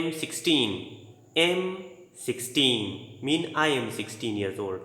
M16। M16 mean I am 16 years old.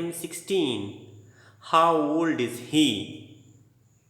M16. How old is he?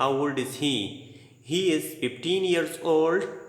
how old is he? He is 15 years old.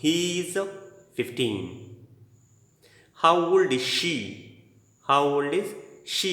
he is 15. How old is she? How old is she?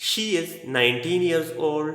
She is 19 years old.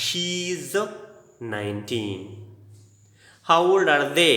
she is 19. How old are they?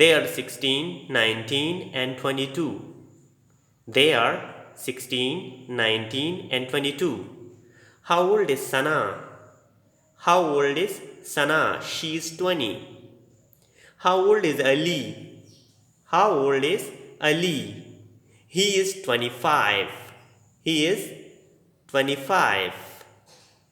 They are 16, 19 and 22. They are 16, 19 and 22. How old is Sana? How old is Sana? She is 20. How old is Ali? How old is Ali? He is 25. He is 25.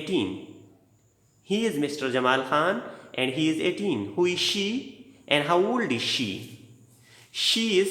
18. He is Mr. Jamal Khan and he is 18. Who is she and how old is she? She is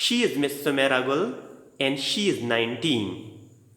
She is Miss Sumaira Gul and she is 19.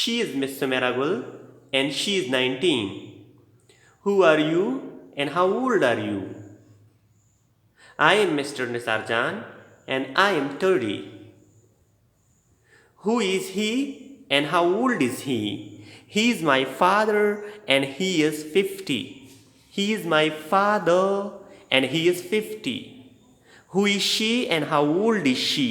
She is Miss Sumaira Gul and she is 19. Who are you and how old are you? I am Mr. Nisar Jan and I am 30. Who is he and how old is he? He is my father and he is 50. He is my father and he is 50. Who is she and how old is she?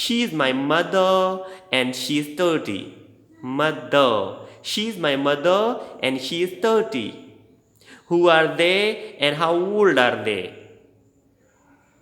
She is my mother and she is 30. Mother. She is my mother and she is 30. Who are they and how old are they?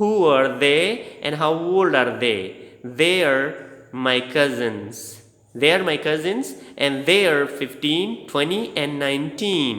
Who are they and how old are they? They are my cousins. They are my cousins and they are 15, 20 and 19.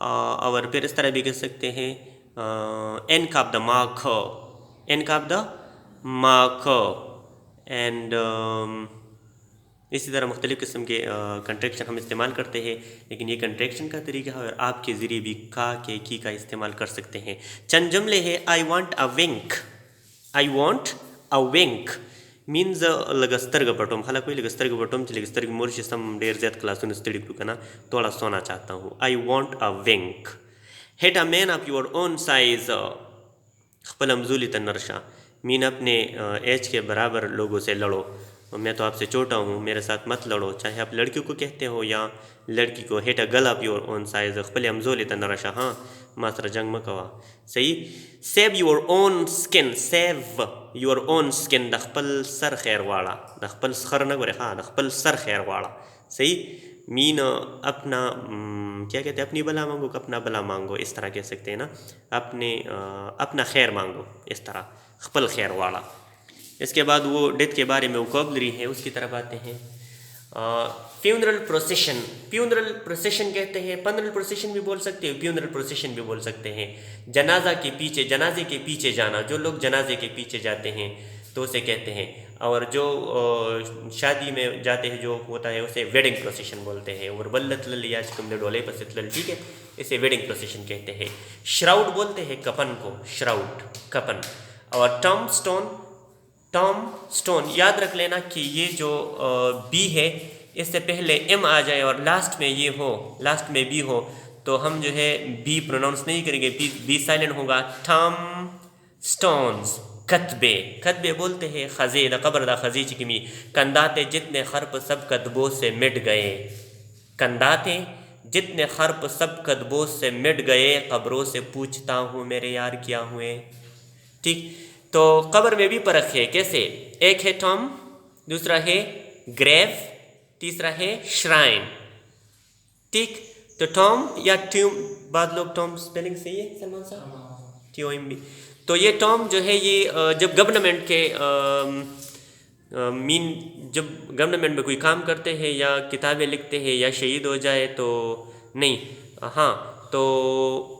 اور پھر اس طرح بھی کہہ سکتے ہیں اینک of the ماکھو، اینک آف دا ماکھو. اینڈ اسی طرح مختلف قسم کے کنٹریکشن ہم استعمال کرتے ہیں، لیکن یہ کنٹریکشن کا طریقہ ہے اور آپ کے ذریعے بھی کا کے کی کا استعمال کر سکتے ہیں. چند جملے ہیں. I want a wink, I want a wink means لگسترگ پٹوم. حالانکہ لگسترگ پٹوم چې لگسترگ مورشي سم ډیر زیات کلاسونه ستړي کړو کنه، تھوڑا سونا چاہتا ہوں. I want a wink. hit a man of your own size، خپل امزولی تنرشا مین اپنے ایج کے برابر لوگوں سے لڑو. میں تو آپ سے چھوٹا ہوں، میرے ساتھ مت لڑو، چاہے آپ لڑکیوں کو کہتے ہو یا لڑکی کو. Hate a girl of your own size, خپل امزولی تنرشا، ہاں ما سره جنگ مکوا. صحیح. سیو یور اون سکن، سیو یور اون سکن، د خپل سر خیر واړه، د خپل سر نه ګوره، ہاں د خپل سر خیر واړه. صحیح. مین اپنا کیا کہتے ہیں، اپنی بلا مانگو کہ اپنا بلا مانگو، اس طرح کہہ سکتے ہیں نا. اپنا خیر مانگو، اس طرح خپل خیر والا. اس کے بعد وہ ڈیتھ کے بارے میں ووکیبلری ہے، اس کی طرف آتے ہیں. فیونرل پروسیشن، فیونرل پروسیشن کہتے ہیں. پنرل پروسیشن بھی بول سکتے ہیں، فیونرل پروسیشن بھی بول سکتے ہیں. جنازہ کے پیچھے، جنازے کے پیچھے جانا، جو لوگ جنازے کے پیچھے جاتے ہیں تو اسے کہتے ہیں. اور جو شادی میں جاتے ہیں جو ہوتا ہے اسے ویڈنگ پروسیشن بولتے ہیں. اور ولت للیا چکم دے ڈولے پس تلل، ٹھیک ہے، اسے ویڈنگ پروسیشن کہتے ہیں. شراؤڈ بولتے ہیں کفن کو، شراؤڈ کفن. اور ٹام سٹون، ٹام سٹون یاد رکھ لینا کہ یہ جو بی ہے اس سے پہلے ایم آ جائے اور لاسٹ میں یہ ہو، لاسٹ میں بی ہو تو ہم جو ہے بی پروناؤنس نہیں کریں گے، بی سائلنٹ ہوگا. ٹام سٹونز، کتبے، کتبے بولتے ہیں خزے دا قبر دا خزی چکمی. کنداتے جتنے خرپ سب کتبوں سے مٹ گئے، کنداتے جتنے خرپ سب کتبوں سے مٹ گئے، قبروں سے پوچھتا ہوں میرے یار کیا ہوئے. ٹھیک. تو قبر میں بھی فرق ہے. کیسے؟ ایک ہے ٹام، دوسرا ہے گریو، تیسرا ہے شرائن. ٹھیک. تو ٹام یا ٹیوم، بعض لوگ ٹام سپیلنگ صحیح ہے سلمان صاحب، ٹی او ایم بی. تو یہ ٹام جو ہے یہ جب گورنمنٹ کے جب گورنمنٹ میں کوئی کام کرتے ہیں یا کتابیں لکھتے ہیں یا شہید ہو جائے تو نہیں، ہاں تو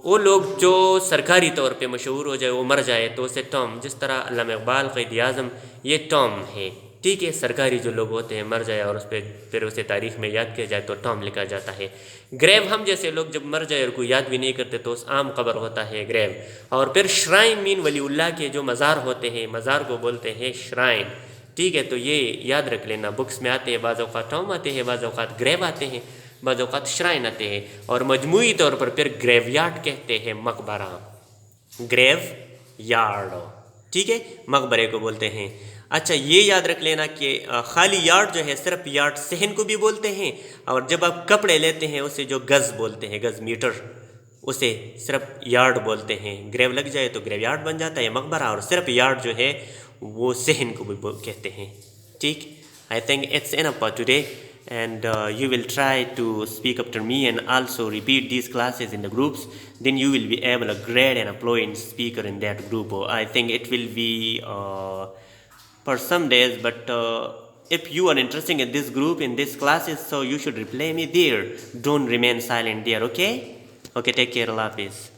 وہ لوگ جو سرکاری طور پہ مشہور ہو جائے، وہ مر جائے تو اسے ٹام، جس طرح علامہ اقبال، قائد اعظم، یہ ٹام ہے. ٹھیک ہے. سرکاری جو لوگ ہوتے ہیں مر جائے اور اس پہ پھر اسے تاریخ میں یاد کیا جائے تو ٹام لکھا جاتا ہے. گریو ہم جیسے لوگ جب مر جائے اور کوئی یاد بھی نہیں کرتے تو اس عام قبر ہوتا ہے گریو. اور پھر شرائن مین ولی اللہ کے جو مزار ہوتے ہیں، مزار کو بولتے ہیں شرائن. ٹھیک ہے. تو یہ یاد رکھ لینا، بکس میں آتے ہیں، بعض اوقات ٹام آتے ہیں، بعض اوقات گریو آتے ہیں، بعض اوقات شرائن آتے ہیں. اور مجموعی طور پر پھر گریو یارڈ کہتے ہیں مقبرہ، گریو یارڈ. ٹھیک ہے. مقبرے کو بولتے ہیں. اچھا یہ یاد رکھ لینا کہ خالی یارڈ جو ہے صرف یارڈ صحن کو بھی بولتے ہیں. اور جب آپ کپڑے لیتے ہیں اسے جو گز بولتے ہیں، گز میٹر، اسے صرف یارڈ بولتے ہیں. گریو لگ جائے تو گریو یارڈ بن جاتا ہے مقبرہ، اور صرف یارڈ جو ہے وہ صحن کو بھی کہتے ہیں. ٹھیک. I think it's enough for today. And you will try to speak after me and also repeat these classes in the groups. Then you will be able to grade and fluent speaker in that group. I think it will be for some days, but if you are interested in this group, in these classes, so you should reply me there. Don't remain silent there, okay? Okay, take care. Allah Hafiz.